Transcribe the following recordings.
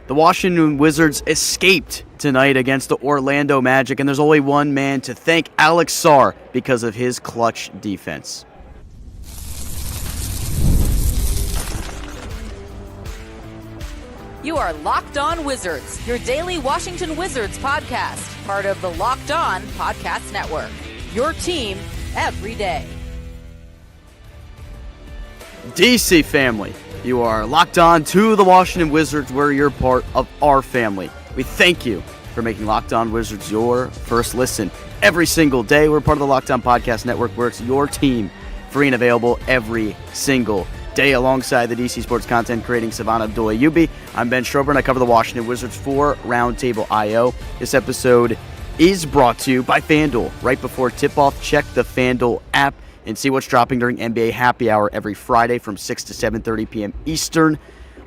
The Washington Wizards escaped tonight against the Orlando Magic, and there's only one man to thank, Alex Sarr, because of his clutch defense. You are Locked On Wizards, your daily Washington Wizards podcast, part of the Locked On Podcast Network. Your team every day. DC family, you are locked on to the Washington Wizards, where you're part of our family. We thank you for making Locked On Wizards your first listen every single day. We're part of the Locked On Podcast Network, where it's your team, free and available every single day, alongside the DC sports content creating savant Abdullah Ayubi. I'm Ben Strober, and I cover the Washington Wizards for Roundtable IO. This episode is brought to you by FanDuel. Right before tip-off, check the FanDuel app and see what's dropping during NBA Happy Hour every Friday from 6 to 7:30 p.m. Eastern.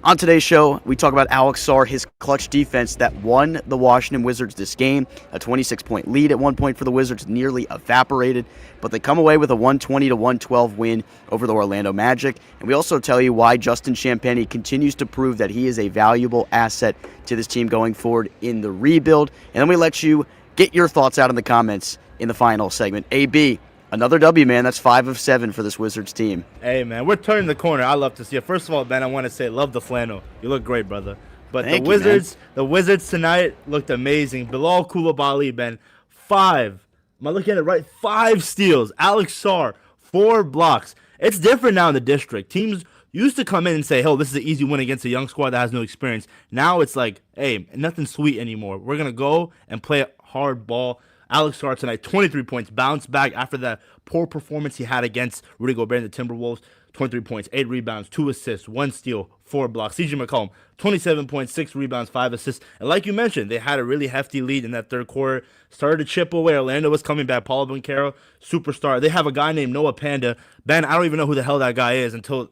On today's show, we talk about Alex Sarr, his clutch defense that won the Washington Wizards this game. A 26-point lead at one point for the Wizards nearly evaporated, but they come away with a 120-112 win over the Orlando Magic. And we also tell you why Justin Champagnie continues to prove that he is a valuable asset to this team going forward in the rebuild. And then we let you get your thoughts out in the comments in the final segment. AB, another W, man. That's 5 of 7 for this Wizards team. Hey, man, we're turning the corner. I love to see it. First of all, Ben, I want to say love the flannel. You look great, brother. But Thank the Wizards tonight looked amazing. Bilal Coulibaly, Ben, 5. Am I looking at it right? 5 steals. Alex Sarr, 4 blocks. It's different now in the district. Teams used to come in and say, "Oh, this is an easy win against a young squad that has no experience." Now it's like, hey, nothing sweet anymore. We're going to go and play hard ball. Alex Sarr tonight, 23 points, bounced back after that poor performance he had against Rudy Gobert and the Timberwolves. 23 points, 8 rebounds, 2 assists, 1 steal, 4 blocks. CJ McCollum, 27 points, 6 rebounds, 5 assists. And like you mentioned, they had a really hefty lead in that third quarter. Started to chip away. Orlando was coming back. Paulo Banchero, superstar. They have a guy named Noah Panda. Ben, I don't even know who the hell that guy is until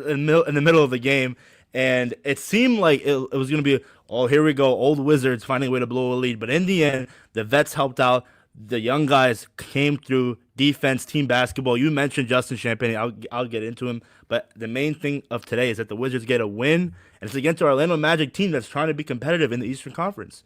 in the middle of the game. And it seemed like it was going to be, oh, here we go, old Wizards finding a way to blow a lead. But in the end, the vets helped out. The young guys came through. Defense, team basketball. You mentioned Justin Champagnie. I'll get into him. But the main thing of today is that the Wizards get a win, and it's against the Orlando Magic team that's trying to be competitive in the Eastern Conference.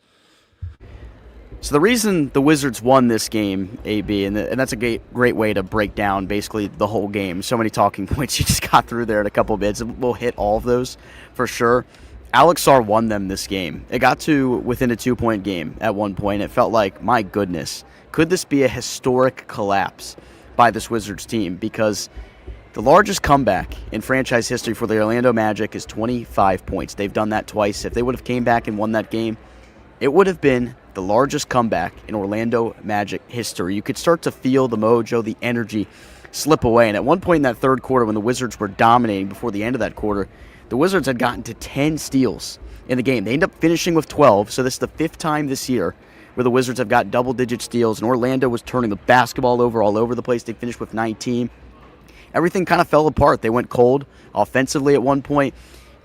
So the reason the Wizards won this game, AB, and that's a great way to break down basically the whole game. So many talking points you just got through there in a couple of bits. We'll hit all of those for sure. Alex Sarr won them this game. It got to within a 2-point game at one point. It felt like, my goodness, could this be a historic collapse by this Wizards team? Because the largest comeback in franchise history for the Orlando Magic is 25 points. They've done that twice. If they would have came back and won that game, it would have been the largest comeback in Orlando Magic history. You could start to feel the mojo, the energy slip away. And at one point in that third quarter, when the Wizards were dominating before the end of that quarter, the Wizards had gotten to 10 steals in the game. They ended up finishing with 12, so this is the 5th time this year where the Wizards have got double-digit steals, and Orlando was turning the basketball over all over the place. They finished with 19. Everything kind of fell apart. They went cold offensively at one point,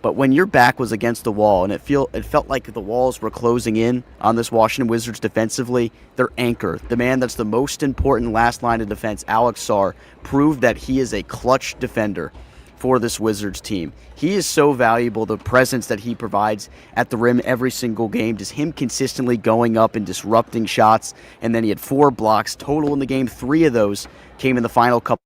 but when your back was against the wall, and it felt like the walls were closing in on this Washington Wizards defensively, their anchor, the man that's the most important last line of defense, Alex Sarr, proved that he is a clutch defender for this Wizards team. He is so valuable, the presence that he provides at the rim every single game, just him consistently going up and disrupting shots. And then he had 4 blocks total in the game. 3 of those came in the final couple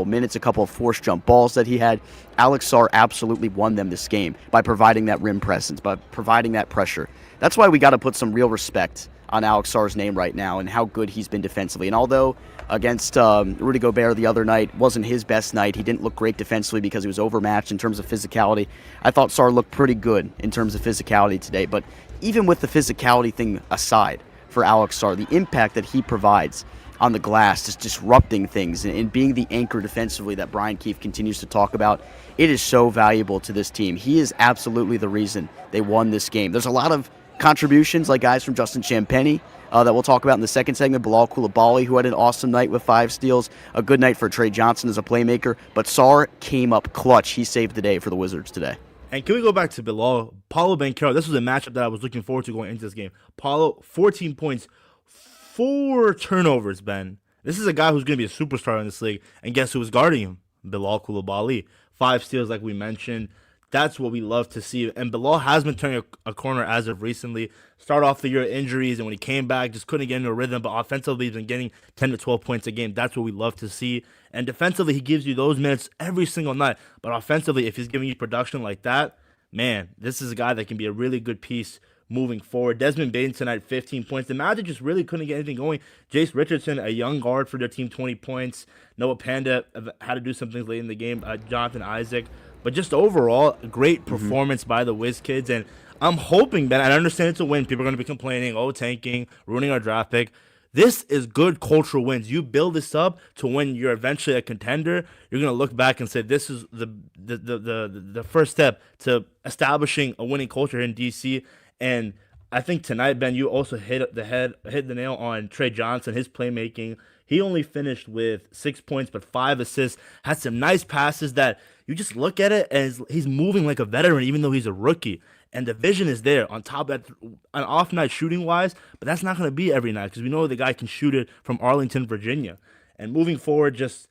minutes, a couple of forced jump balls that he had. Alex Sarr absolutely won them this game by providing that rim presence, by providing that pressure. That's why we got to put some real respect on Alex Sarr's name right now and how good he's been defensively. And although against Rudy Gobert the other night wasn't his best night, he didn't look great defensively because he was overmatched in terms of physicality. I thought Sarr looked pretty good in terms of physicality today. But even with the physicality thing aside for Alex Sarr, the impact that he provides on the glass, just disrupting things and being the anchor defensively that Brian Keefe continues to talk about, it is so valuable to this team. He is absolutely the reason they won this game. There's a lot of contributions like guys from Justin Champagnie that we'll talk about in the second segment. Bilal Coulibaly, who had an awesome night with 5 steals. A good night for Trae Johnson as a playmaker. But Sarr came up clutch. He saved the day for the Wizards today. And can we go back to Bilal? Paulo Banchero, this was a matchup that I was looking forward to going into this game. Paulo, 14 points, 4 turnovers, Ben. This is a guy who's going to be a superstar in this league. And guess who was guarding him? Bilal Coulibaly. 5 steals, like we mentioned. That's what we love to see. And Bilal has been turning a corner as of recently. Start off the year with injuries, and when he came back, just couldn't get into a rhythm. But offensively, he's been getting 10 to 12 points a game. That's what we love to see. And defensively, he gives you those minutes every single night. But offensively, if he's giving you production like that, man, this is a guy that can be a really good piece moving forward. Desmond Bain tonight, 15 points. The Magic just really couldn't get anything going. Jace Richardson, a young guard for their team, 20 points. Noah Panda had to do some things late in the game. Jonathan Isaac. But just overall, a great performance by the Wiz Kids. And I'm hoping that, I understand it's a win. People are going to be complaining, tanking, ruining our draft pick. This is good cultural wins. You build this up to when you're eventually a contender. You're going to look back and say, this is the first step to establishing a winning culture here in DC. And I think tonight, Ben, you also hit the nail on Trae Johnson, his playmaking. He only finished with 6 points, but 5 assists. Had some nice passes that you just look at it and he's moving like a veteran, even though he's a rookie. And the vision is there on top of that, an off night shooting wise, but that's not going to be every night because we know the guy can shoot it from Arlington, Virginia. And moving forward, just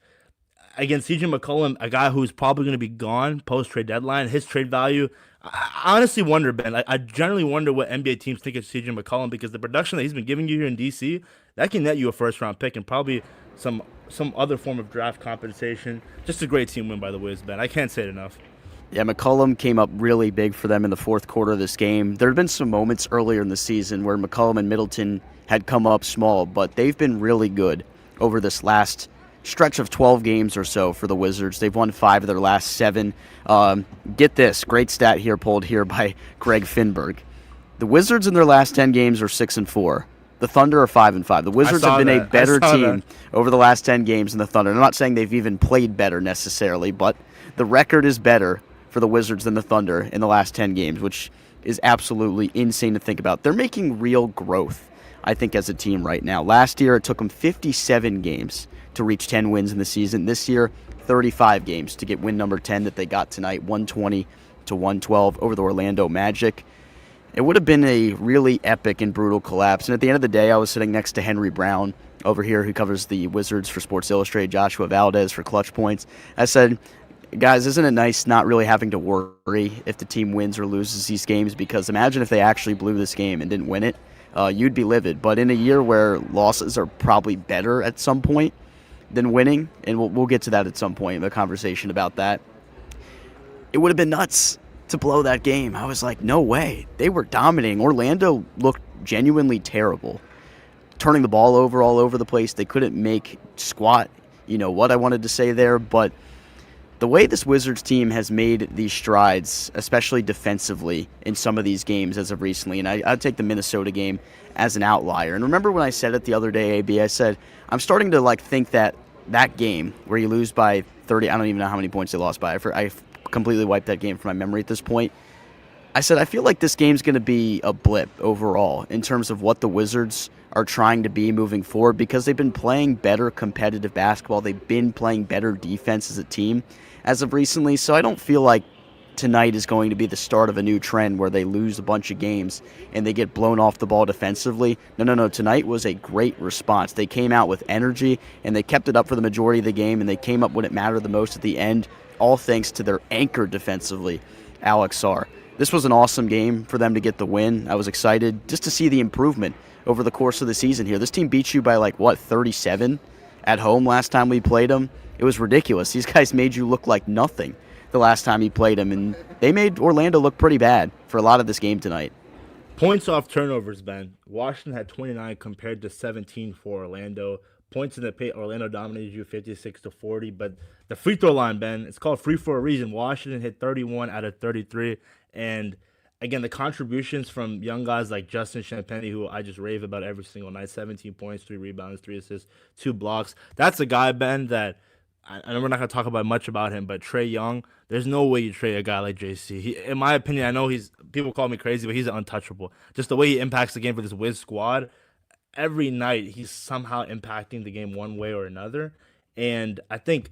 against CJ McCollum, a guy who's probably going to be gone post trade deadline, his trade value. I honestly wonder, Ben. I generally wonder what NBA teams think of CJ McCollum because the production that he's been giving you here in DC, that can net you a first round pick and probably some other form of draft compensation. Just a great team win by the Wiz, Ben. I can't say it enough. Yeah, McCollum came up really big for them in the fourth quarter of this game. There had been some moments earlier in the season where McCollum and Middleton had come up small, but they've been really good over this last stretch of 12 games or so for the Wizards. They've won 5 of their last 7. Get this, great stat here pulled here by Greg Finberg. The Wizards in their last 10 games are 6-4. The Thunder are 5-5. The Wizards have been a better team over the last 10 games than the Thunder. I'm not saying they've even played better necessarily, but the record is better for the Wizards than the Thunder in the last 10 games, which is absolutely insane to think about. They're making real growth, I think, as a team right now. Last year, it took them 57 games to reach 10 wins in the season. This year, 35 games to get win number 10 that they got tonight, 120-112 over the Orlando Magic. It would have been a really epic and brutal collapse. And at the end of the day, I was sitting next to Henry Brown over here, who covers the Wizards for Sports Illustrated, Joshua Valdez for Clutch Points. I said, guys, isn't it nice not really having to worry if the team wins or loses these games? Because imagine if they actually blew this game and didn't win it. You'd be livid. But in a year where losses are probably better at some point than winning, and we'll get to that at some point in the conversation about that, it would have been nuts to blow that game. I was like, no way. They were dominating. Orlando looked genuinely terrible, turning the ball over all over the place. They couldn't make squat, what I wanted to say there, but the way this Wizards team has made these strides, especially defensively in some of these games as of recently, and I'd take the Minnesota game as an outlier. And remember when I said it the other day, AB, I said, I'm starting to think that game where you lose by 30, I don't even know how many points they lost by. I completely wiped that game from my memory at this point. I said, I feel like this game's going to be a blip overall in terms of what the Wizards are trying to be moving forward because they've been playing better competitive basketball. They've been playing better defense as a team as of recently. So I don't feel like tonight is going to be the start of a new trend where they lose a bunch of games and they get blown off the ball defensively. No. Tonight was a great response. They came out with energy and they kept it up for the majority of the game, and they came up when it mattered the most at the end, all thanks to their anchor defensively, Alex Sarr. This was an awesome game for them to get the win. I was excited just to see the improvement over the course of the season here. This team beat you by 37 at home last time we played them. It was ridiculous. These guys made you look like nothing the last time you played them, and they made Orlando look pretty bad for a lot of this game tonight. Points off turnovers, Ben. Washington had 29 compared to 17 for Orlando. Points in the paint, Orlando dominated you 56-40, but the free throw line, Ben, it's called free for a reason. Washington hit 31 out of 33, and again, the contributions from young guys like Justin Champagnie, who I just rave about every single night, 17 points, 3 rebounds, 3 assists, 2 blocks. That's a guy, Ben, that I know we're not going to talk about much about him, but Trae Young, there's no way you trade a guy like JC. In my opinion, I know people call me crazy, but he's untouchable. Just the way he impacts the game for this Wiz squad, every night he's somehow impacting the game one way or another. And I think,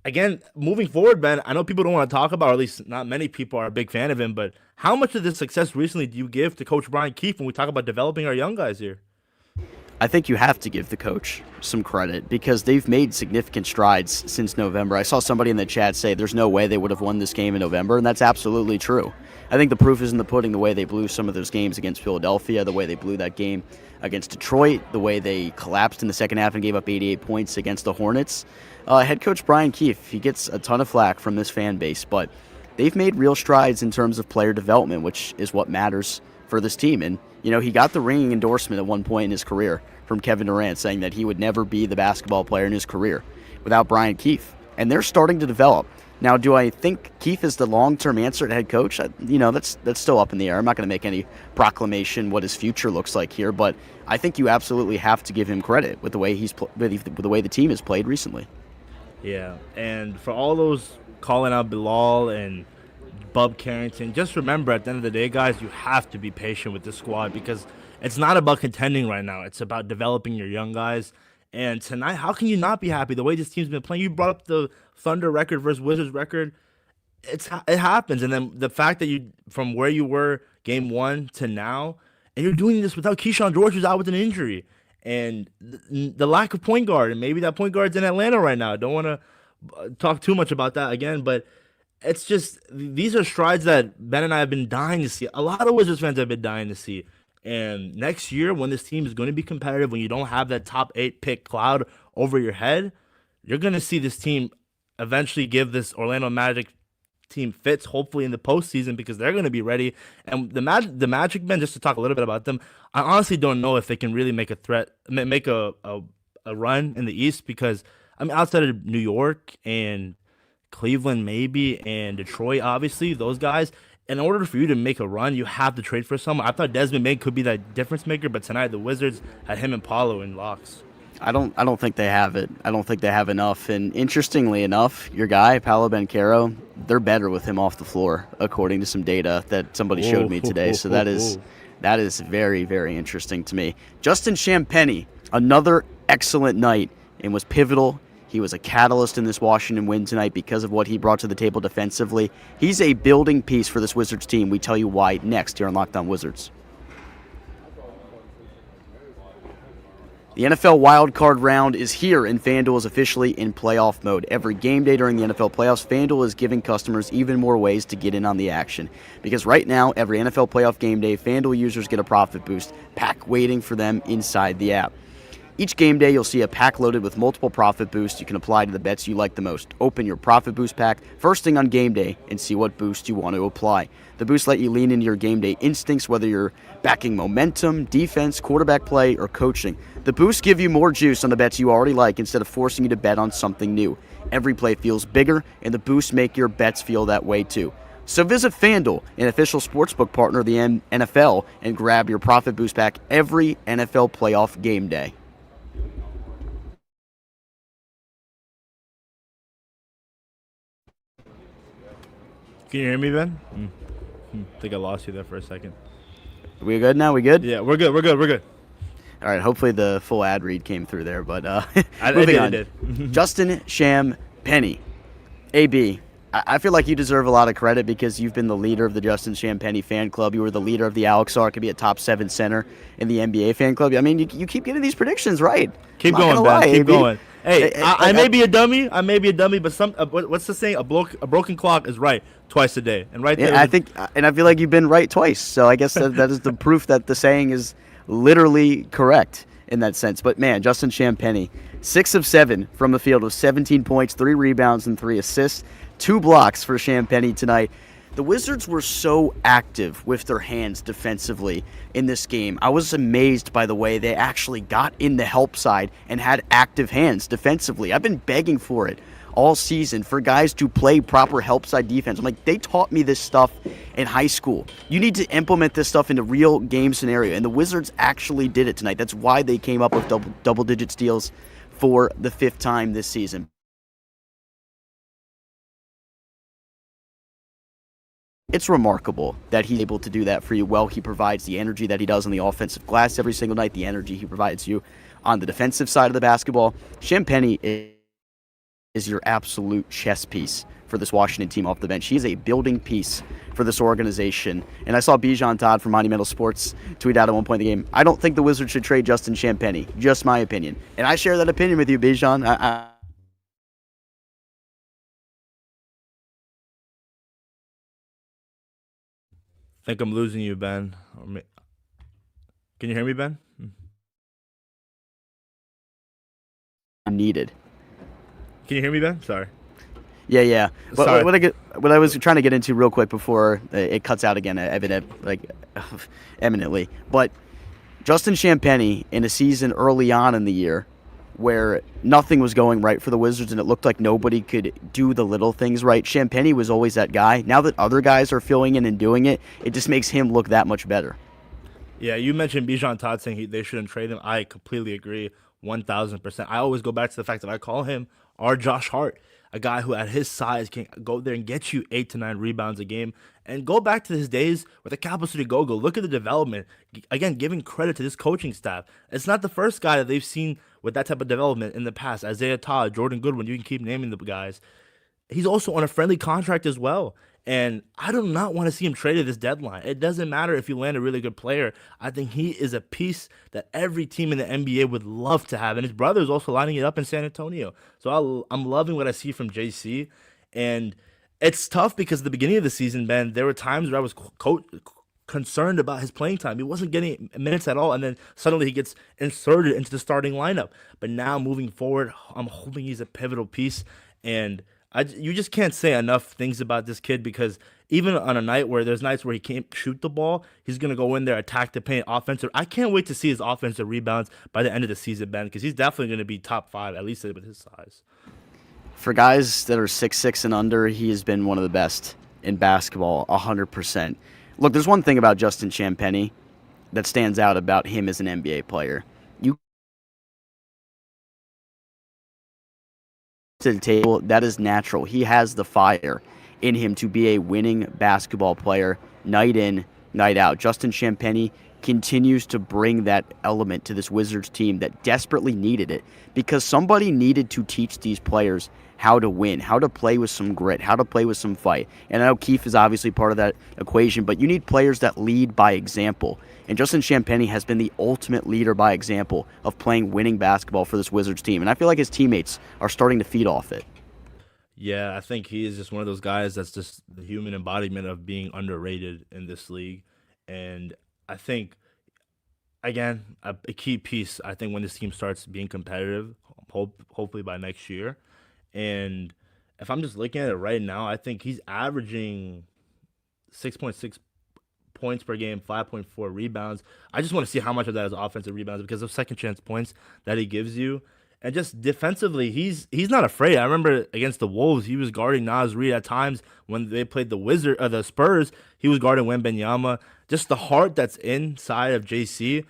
again, moving forward, Ben, I know people don't want to talk about, or at least not many people are a big fan of him, but how much of this success recently do you give to Coach Brian Keefe when we talk about developing our young guys here? I think you have to give the coach some credit because they've made significant strides since November. I saw somebody in the chat say there's no way they would have won this game in November, and that's absolutely true. I think the proof is in the pudding, the way they blew some of those games against Philadelphia, the way they blew that game against Detroit, the way they collapsed in the second half and gave up 88 points against the Hornets. Head coach Brian Keefe, he gets a ton of flack from this fan base, but they've made real strides in terms of player development, which is what matters for this team. And, he got the ringing endorsement at one point in his career from Kevin Durant saying that he would never be the basketball player in his career without Brian Keefe. And they're starting to develop. Now, do I think Keefe is the long-term answer at head coach? That's still up in the air. I'm not going to make any proclamation what his future looks like here, but I think you absolutely have to give him credit with the way with the way the team has played recently. Yeah, and for all those calling out Bilal and Bub Carrington, just remember at the end of the day, guys, you have to be patient with this squad because it's not about contending right now. It's about developing your young guys. And tonight, how can you not be happy the way this team's been playing? You brought up the Thunder record versus Wizards record. It happens. And then the fact that you, from where you were game one to now, and you're doing this without Keyshawn George, who's out with an injury. And the lack of point guard, and maybe that point guard's in Atlanta right now. I don't want to talk too much about that again, but it's just, these are strides that Ben and I have been dying to see. A lot of Wizards fans have been dying to see. And next year, when this team is going to be competitive, when you don't have that top 8 pick cloud over your head, you're going to see this team eventually give this Orlando Magic team fits, hopefully in the postseason, because they're going to be ready. And the Magic men, just to talk a little bit about them, I honestly don't know if they can really make a run in the East, because outside of New York and Cleveland maybe and Detroit, obviously those guys, in order for you to make a run, you have to trade for someone. I thought Desmond Bain could be that difference maker, but tonight the Wizards had him and Paulo in locks. I don't think they have it. I don't think they have enough. And interestingly enough, your guy, Paolo Banchero, they're better with him off the floor, according to some data that somebody showed me today. So that is very, very interesting to me. Justin Champagnie, another excellent night and was pivotal. He was a catalyst in this Washington win tonight because of what he brought to the table defensively. He's a building piece for this Wizards team. We tell you why next here on Locked On Wizards. The NFL wildcard round is here, and FanDuel is officially in playoff mode. Every game day during the NFL playoffs, FanDuel is giving customers even more ways to get in on the action. Because right now, every NFL playoff game day, FanDuel users get a profit boost pack waiting for them inside the app. Each game day, you'll see a pack loaded with multiple profit boosts you can apply to the bets you like the most. Open your profit boost pack first thing on game day and see what boost you want to apply. The boosts let you lean into your game day instincts, whether you're backing momentum, defense, quarterback play, or coaching. The boosts give you more juice on the bets you already like instead of forcing you to bet on something new. Every play feels bigger, and the boosts make your bets feel that way too. So visit FanDuel, an official sportsbook partner of the NFL, and grab your profit boost pack every NFL playoff game day. Can you hear me, Ben? I think I lost you there for a second. We good now? We good? Yeah, we're good. All right, hopefully the full ad read came through there, but moving on. It did. Justin Champagnie. AB, I feel like you deserve a lot of credit because you've been the leader of the Justin Champagnie fan club. You were the leader of the Alex Sarr, could be a top 7 center in the NBA fan club. I mean, you keep getting these predictions right. Keep going, Ben. Keep going. Hey, I may be a dummy. But what's the saying? A broken clock is right twice a day, and right there. Yeah, I feel like you've been right twice. So I guess that is the proof that the saying is literally correct in that sense. But man, Justin Champagnie, 6 of 7 from the field with 17 points, 3 rebounds, and 3 assists, 2 blocks for Champagnie tonight. The Wizards were so active with their hands defensively in this game. I was amazed by the way they actually got in the help side and had active hands defensively. I've been begging for it all season for guys to play proper help side defense. I'm like, they taught me this stuff in high school. You need to implement this stuff into real game scenario, and the Wizards actually did it tonight. That's why they came up with double-digit steals for the 5th time this season. It's remarkable that he's able to do that for you well. He provides the energy that he does on the offensive glass every single night, the energy he provides you on the defensive side of the basketball. Champagnie is your absolute chess piece for this Washington team off the bench. He is a building piece for this organization. And I saw Bijan Todd from Monumental Sports tweet out at one point in the game, I don't think the Wizards should trade Justin Champagnie. Just my opinion. And I share that opinion with you, Bijan. I think I'm losing you, Ben. Can you hear me, Ben? Needed. Can you hear me, Ben? Sorry. Yeah. Sorry. What I was trying to get into real quick before it cuts out again, eminently. But Justin Champagnie in a season early on in the year where nothing was going right for the Wizards and it looked like nobody could do the little things right, Champagnie was always that guy. Now that other guys are filling in and doing it, it just makes him look that much better. Yeah, you mentioned Bijan Todd saying they shouldn't trade him. I completely agree, 1,000%. I always go back to the fact that I call him our Josh Hart, a guy who at his size can go there and get you 8 to 9 rebounds a game. And go back to his days with the Capital City Go-Go. Look at the development. Again, giving credit to this coaching staff. It's not the first guy that they've seen with that type of development in the past. Isaiah Todd, Jordan Goodwin, you can keep naming the guys. He's also on a friendly contract as well. And I do not want to see him traded this deadline. It doesn't matter if you land a really good player. I think he is a piece that every team in the NBA would love to have. And his brother is also lining it up in San Antonio. So I'm loving what I see from JC. And it's tough because at the beginning of the season, Ben, there were times where I was concerned about his playing time. He wasn't getting minutes at all. And then suddenly he gets inserted into the starting lineup. But now moving forward, I'm hoping he's a pivotal piece. And you just can't say enough things about this kid because even on a night where there's nights where he can't shoot the ball, he's going to go in there, attack the paint, offensive. I can't wait to see his offensive rebounds by the end of the season, Ben, because he's definitely going to be top 5, at least with his size. For guys that are 6'6" and under, he has been one of the best in basketball, 100%. Look, there's one thing about Justin Champagnie that stands out about him as an NBA player. To the table, that is natural. He has the fire in him to be a winning basketball player night in, night out. Justin Champagnie continues to bring that element to this Wizards team that desperately needed it because somebody needed to teach these players how to win, how to play with some grit, how to play with some fight. And I know Keith is obviously part of that equation, but you need players that lead by example. And Justin Champagnie has been the ultimate leader by example of playing winning basketball for this Wizards team. And I feel like his teammates are starting to feed off it. Yeah, I think he is just one of those guys that's just the human embodiment of being underrated in this league. And I think, again, a key piece, I think when this team starts being competitive, hopefully by next year. And if I'm just looking at it right now, I think he's averaging 6.6 points per game, 5.4 rebounds. I just want to see how much of that is offensive rebounds because of second chance points that he gives you. And just defensively, he's not afraid. I remember against the Wolves, he was guarding Naz Reid at times when they played the Spurs. He was guarding Wembanyama. Just the heart that's inside of JC.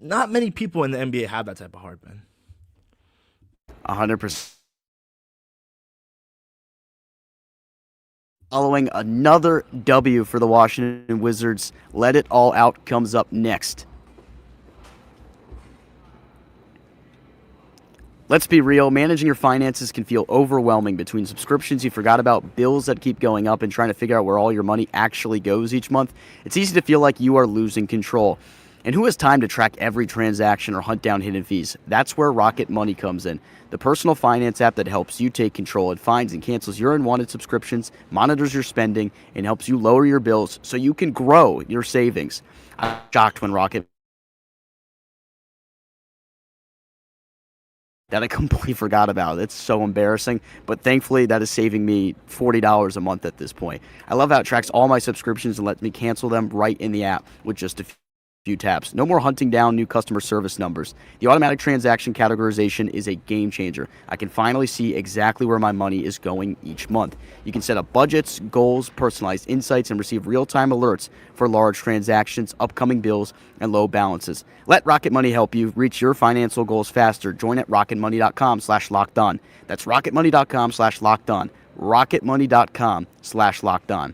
Not many people in the NBA have that type of heart, man. 100%. Following another W for the Washington Wizards, Let It All Out comes up next. Let's be real, managing your finances can feel overwhelming between subscriptions you forgot about, bills that keep going up, and trying to figure out where all your money actually goes each month. It's easy to feel like you are losing control. And who has time to track every transaction or hunt down hidden fees? That's where Rocket Money comes in. The personal finance app that helps you take control. It finds and cancels your unwanted subscriptions, monitors your spending, and helps you lower your bills so you can grow your savings. I'm shocked when Rocket that I completely forgot about. It's so embarrassing, but thankfully that is saving me $40 a month at this point. I love how it tracks all my subscriptions and lets me cancel them right in the app with just a few taps. No more hunting down new customer service numbers. The automatic transaction categorization is a game changer. I can finally see exactly where my money is going each month. You can set up budgets, goals, personalized insights, and receive real-time alerts for large transactions, upcoming bills, and low balances. Let Rocket Money help you reach your financial goals faster. Join at rocketmoney.com/lockedon. That's rocketmoney.com/lockedon. rocketmoney.com/lockedon.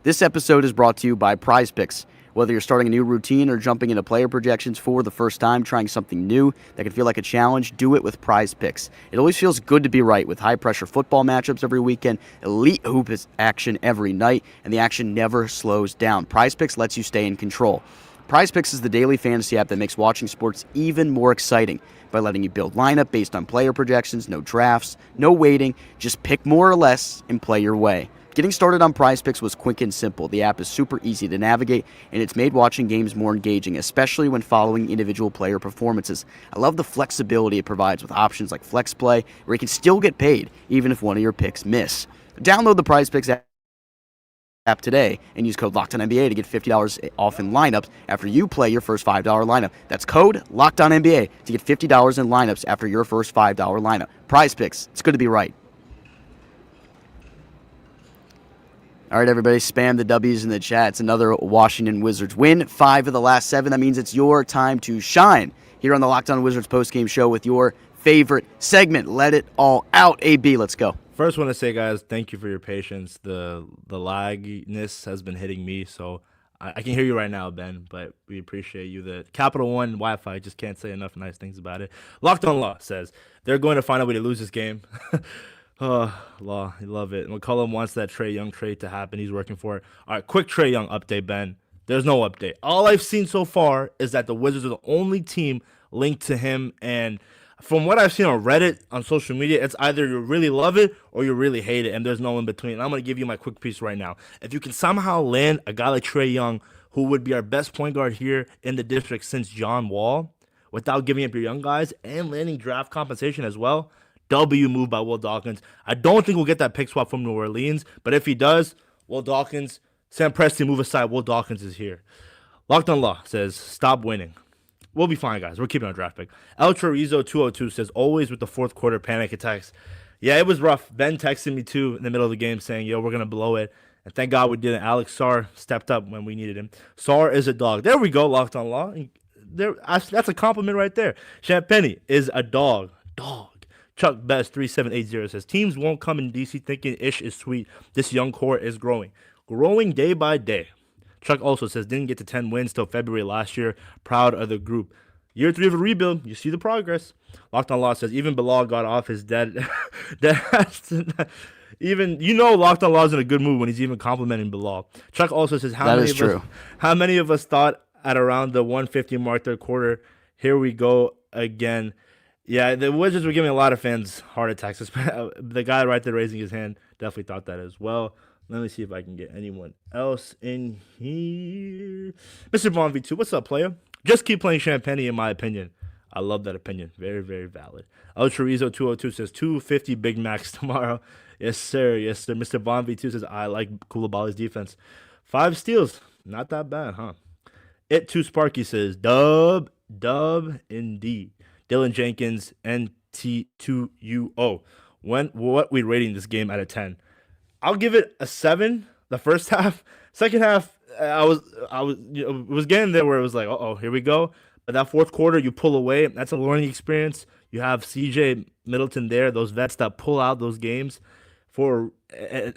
This episode is brought to you by PrizePicks. Whether you're starting a new routine or jumping into player projections for the first time, trying something new that can feel like a challenge, do it with PrizePicks. It always feels good to be right with high-pressure football matchups every weekend, elite hoop action every night, and the action never slows down. PrizePicks lets you stay in control. PrizePicks is the daily fantasy app that makes watching sports even more exciting by letting you build lineup based on player projections, no drafts, no waiting, just pick more or less and play your way. Getting started on PrizePicks was quick and simple. The app is super easy to navigate, and it's made watching games more engaging, especially when following individual player performances. I love the flexibility it provides with options like Flex Play, where you can still get paid even if one of your picks miss. Download the PrizePicks app today and use code LOCKEDONNBA to get $50 off in lineups after you play your first $5 lineup. That's code LOCKEDONNBA to get $50 in lineups after your first $5 lineup. PrizePicks, it's good to be right. All right, everybody, spam the W's in the chat. It's another Washington Wizards win. 5 of the last 7. That means it's your time to shine here on the Locked On Wizards postgame show with your favorite segment. Let it all out. AB, let's go. First, want to say, guys, thank you for your patience. The lagginess has been hitting me, so I can hear you right now, Ben, but we appreciate you. The Capital One Wi-Fi, just can't say enough nice things about it. Locked On Law says they're going to find a way to lose this game. Oh, Law, you love it. McCollum wants that Trae Young trade to happen. He's working for it. All right, quick Trae Young update, Ben. There's no update. All I've seen so far is that the Wizards are the only team linked to him, and from what I've seen on Reddit, on social media, it's either you really love it or you really hate it, and there's no in between. And I'm going to give you my quick piece right now. If you can somehow land a guy like Trae Young, who would be our best point guard here in the district since John Wall, without giving up your young guys and landing draft compensation as well, W move by Will Dawkins. I don't think we'll get that pick swap from New Orleans, but if he does, Will Dawkins, Sam Presti move aside, Will Dawkins is here. Locked on Law says, stop winning. We'll be fine, guys. We're keeping our draft pick. El Chorizo 202 says, always with the fourth quarter panic attacks. Yeah, it was rough. Ben texted me, too, in the middle of the game saying, yo, we're going to blow it. And thank God we didn't. Alex Sarr stepped up when we needed him. Sarr is a dog. There we go, Locked on Law. That's a compliment right there. Champagnie is a dog. Dog. Chuck Best 3780 says, teams won't come in DC thinking Ish is sweet. This young core is growing. Growing day by day. Chuck also says, didn't get to 10 wins till February last year. Proud of the group. Year 3 of a rebuild. You see the progress. Locked on Law says, even Bilal got off his dead. Even, Locked on Law is in a good mood when he's even complimenting Bilal. Chuck also says, how many of us thought at around the 150 mark third quarter? Here we go again. Yeah, the Wizards were giving a lot of fans heart attacks. The guy right there raising his hand definitely thought that as well. Let me see if I can get anyone else in here. Mr. Bond V2, what's up, player? Just keep playing Champagnie, in my opinion. I love that opinion. Very, very valid. El Chorizo 202 says 250 Big Macs tomorrow. Yes, sir. Yes, sir. Mr. Bond V2 says, I like Koulibaly's defense. 5 steals. Not that bad, huh? It2 Sparky says, dub, indeed. Dylan Jenkins, NT2UO. What we rating this game out of 10? I'll give it a 7. The first half, second half, it was getting there where it was like, here we go. But that fourth quarter, you pull away. That's a learning experience. You have CJ Middleton there, those vets that pull out those games to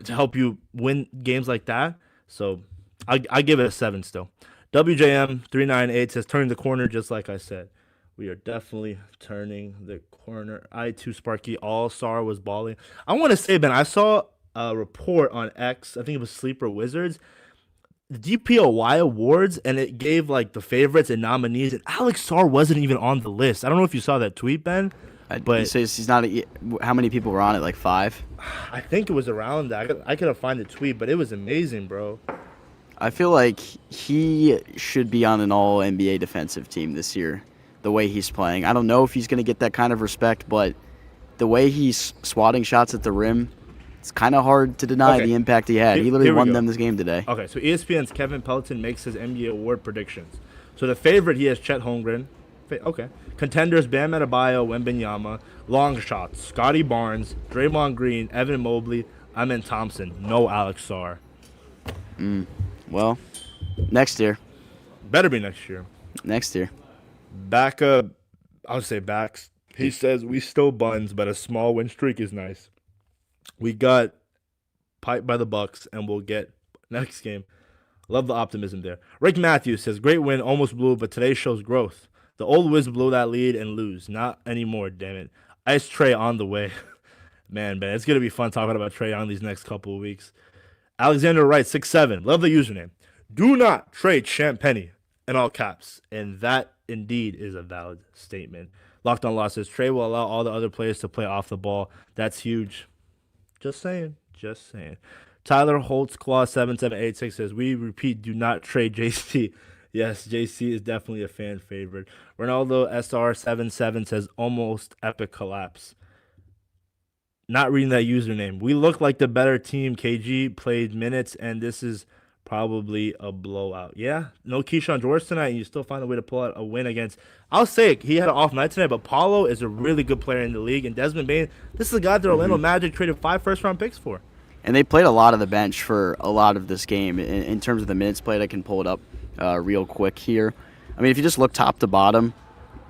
help you win games like that. So I give it a 7 still. WJM398 says, turning the corner, just like I said. We are definitely turning the corner. I2 Sparky, all Sarr was balling. I want to say, Ben, I saw a report on X. I think it was Sleeper Wizards. The DPOY awards, and it gave like the favorites and nominees. And Alex Sarr wasn't even on the list. I don't know if you saw that tweet, Ben. But he says he's not. How many people were on it? Like 5? I think it was around that. I could have find the tweet, but it was amazing, bro. I feel like he should be on an all NBA defensive team this year. The way he's playing. I don't know if he's going to get that kind of respect, but the way he's swatting shots at the rim, it's kind of hard to deny the impact he had. He literally won them this game today. Okay, so ESPN's Kevin Pelton makes his NBA award predictions. So the favorite, he has Chet Holmgren. Okay. Contenders, Bam Adebayo, Wembanyama. Long shots, Scotty Barnes, Draymond Green, Evan Mobley, Amen Thompson. No Alex Sarr. Well, next year. Better be next year. Next year. Back up, I would say backs. He says, we still buns, but a small win streak is nice. We got piped by the Bucks, and we'll get next game. Love the optimism there. Rick Matthews says, great win, almost blew, but today shows growth. The old Wiz blow that lead and lose. Not anymore, damn it. Ice Trae on the way. Man, it's going to be fun talking about Trae on these next couple of weeks. Alexander Wright, 6'7". Love the username. Do not trade Champagnie in all caps. And that indeed is a valid statement. Locked on Law says, Trae will allow all the other players to play off the ball. That's huge. Just saying. Tyler Holtzclaw 7786 says, we repeat, do not trade JC. Yes, JC is definitely a fan favorite. Ronaldo SR77 says, almost epic collapse. Not reading that username. We look like the better team. KG played minutes, and this is probably a blowout. Yeah, no Keyshawn George tonight, and you still find a way to pull out a win against. I'll say it, he had an off night tonight, but Paulo is a really good player in the league, and Desmond Bain, this is a guy that Orlando Magic traded 5 first-round picks for. And they played a lot of the bench for a lot of this game. In terms of the minutes played, I can pull it up real quick here. I mean, if you just look top to bottom,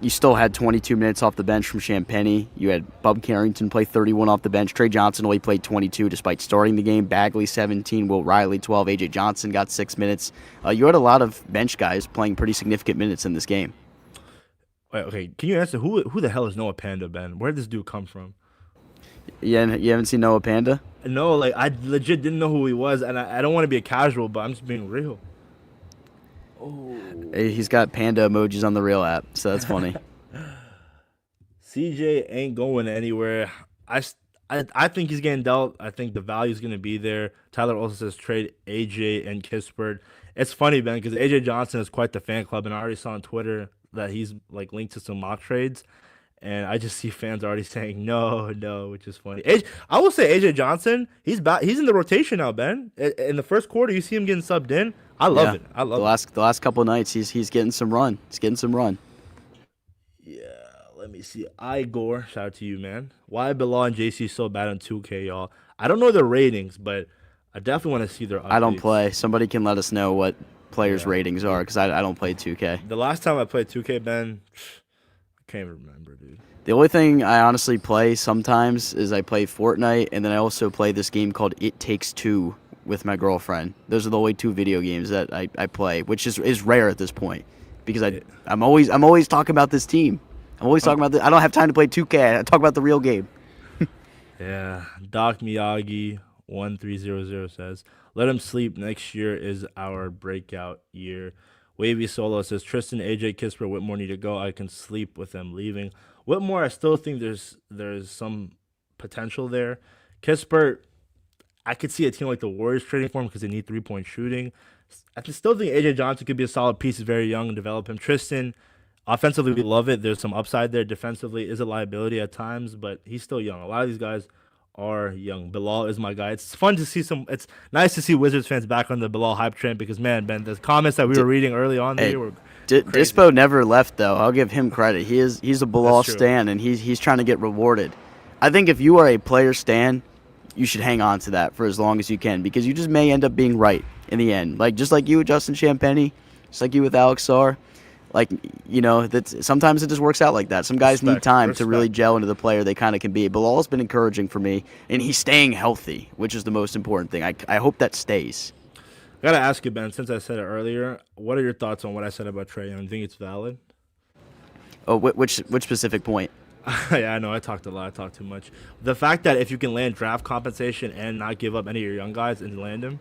you still had 22 minutes off the bench from Champagnie. You had Bub Carrington play 31 off the bench. Trae Johnson only played 22 despite starting the game. Bagley 17, Will Riley 12, A.J. Johnson got 6 minutes. You had a lot of bench guys playing pretty significant minutes in this game. Wait, okay, can you answer who the hell is Noah Panda, Ben? Where did this dude come from? Yeah, you haven't seen Noah Panda? No, like I legit didn't know who he was, and I don't want to be a casual, but I'm just being real. Oh, he's got panda emojis on the Real app, so that's funny. CJ ain't going anywhere. I think he's getting dealt. I think the value is going to be there. Tyler also says trade AJ and Kispert. It's funny, Ben, because AJ Johnson is quite the fan club, and I already saw on Twitter that he's like linked to some mock trades. And I just see fans already saying no, which is funny. I will say AJ Johnson, he's back. He's in the rotation now, Ben. In the first quarter, you see him getting subbed in. I love it. I love it. The last couple of nights, he's getting some run. He's getting some run. Yeah, let me see. Igor, shout out to you, man. Why Bilal and JC so bad on 2K, y'all? I don't know their ratings, but I definitely want to see their updates. I don't play. Somebody can let us know what players' ratings are, because I don't play 2K. The last time I played 2K, Ben, I can't remember, dude. The only thing I honestly play sometimes is I play Fortnite, and then I also play this game called It Takes Two with my girlfriend. Those are the only 2 video games that I play, which is rare at this point, because I'm always talking about this team. I'm always talking about this. I don't have time to play 2K. I talk about the real game. Yeah, Doc Miyagi 1300 says, let him sleep. Next year is our breakout year. Wavy Solo says, Tristan, AJ, Kispert, Whitmore need to go. I can sleep with them leaving. Whitmore, I still think there's some potential there. Kispert, I could see a team like the Warriors trading for him because they need 3-point shooting. I still think AJ Johnson could be a solid piece. He's very young and develop him. Tristan, offensively, we love it. There's some upside there. Defensively, is a liability at times, but he's still young. A lot of these guys are young. Bilal is my guy. It's fun to see it's nice to see Wizards fans back on the Bilal hype train because, man, Ben, the comments that we were reading early on there were Dispo never left, though. I'll give him credit. He's a Bilal stan, and he's trying to get rewarded. I think if you are a player stan, you should hang on to that for as long as you can, because you just may end up being right in the end. Like just like you with Justin Champagnie, just like you with Alex Sarr. Like, you know, sometimes it just works out like that. Some guys need time to really gel into the player they kind of can be. Bilal's been encouraging for me, and he's staying healthy, which is the most important thing. I hope that stays. I got to ask you, Ben, since I said it earlier, what are your thoughts on what I said about Trae Young? Do you think it's valid? Oh, which specific point? Yeah, I know. I talked a lot. I talked too much. The fact that if you can land draft compensation and not give up any of your young guys and land him.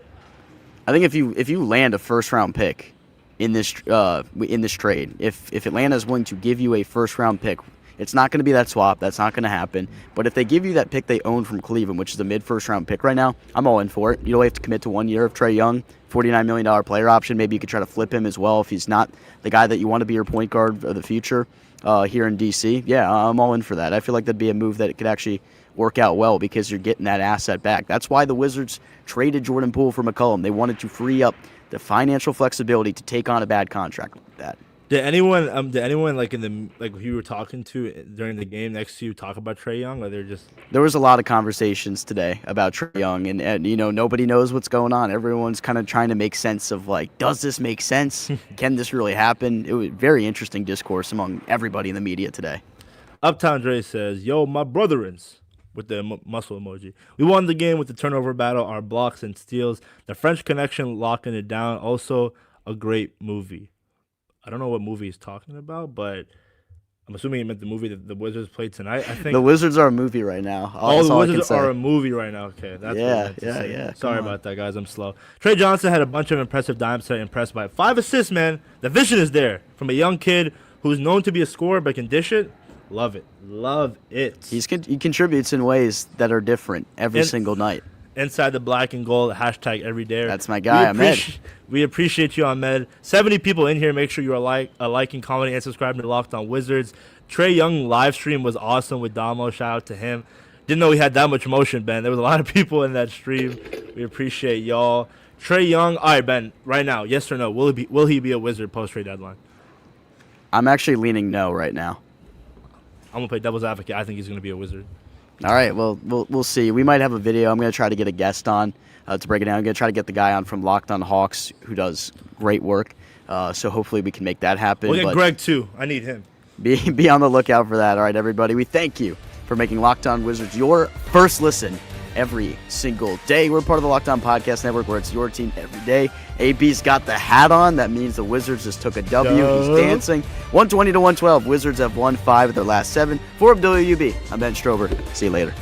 I think if you land a first-round pick in this trade, if Atlanta is willing to give you a first-round pick, it's not going to be that swap. That's not going to happen. But if they give you that pick they own from Cleveland, which is a mid-first-round pick right now, I'm all in for it. You only have to commit to 1 year of Trae Young, $49 million player option. Maybe you could try to flip him as well if he's not the guy that you want to be your point guard of the future here in D.C. Yeah, I'm all in for that. I feel like that'd be a move that could actually work out well because you're getting that asset back. That's why the Wizards traded Jordan Poole for McCollum. They wanted to free up the financial flexibility to take on a bad contract like that. Did anyone like who you were talking to during the game next to you talk about Trae Young, or they're just? There was a lot of conversations today about Trae Young, and you know, nobody knows what's going on. Everyone's kind of trying to make sense of, like, does this make sense? Can this really happen? It was very interesting discourse among everybody in the media today. Uptown Dre says, "Yo, my brotherins, with the muscle emoji. We won the game with the turnover battle, our blocks and steals, the French Connection locking it down. Also, a great movie. I don't know what movie he's talking about, but I'm assuming he meant the movie that the Wizards played tonight. I think The Wizards are a movie right now. all the Wizards are a movie right now. Okay, that's Yeah, what I meant to say. yeah. Sorry Come on. about that, guys. I'm slow. Trae Johnson had a bunch of impressive dimes today. Impressed by it. 5 assists, man. The vision is there from a young kid who's known to be a scorer but can dish it. Love it. Love it. He contributes in ways that are different every single night. Inside the black and gold, hashtag every day. That's my guy, Ahmed. We appreciate you, Ahmed. 70 people in here. Make sure you are liking, commenting, and subscribing to Locked On Wizards. Trae Young live stream was awesome with Damo. Shout out to him. Didn't know he had that much emotion, Ben. There was a lot of people in that stream. We appreciate y'all. Trae Young. All right, Ben. Right now, yes or no? Will he be a Wizard post trade deadline? I'm actually leaning no right now. I'm gonna play devil's advocate. I think he's gonna be a Wizard. All right, well, we'll see. We might have a video. I'm going to try to get a guest on to break it down. I'm going to try to get the guy on from Locked On Hawks who does great work. So hopefully we can make that happen. We'll get Greg, too. I need him. Be on the lookout for that. All right, everybody. We thank you for making Locked On Wizards your first listen every single day. We're part of the Locked On Podcast Network where it's your team every day. AB's got the hat on. That means the Wizards just took a W. He's dancing. 120 to 112. Wizards have won 5 of their last 7. For Abdullah Ayubi, I'm Ben Strober. See you later.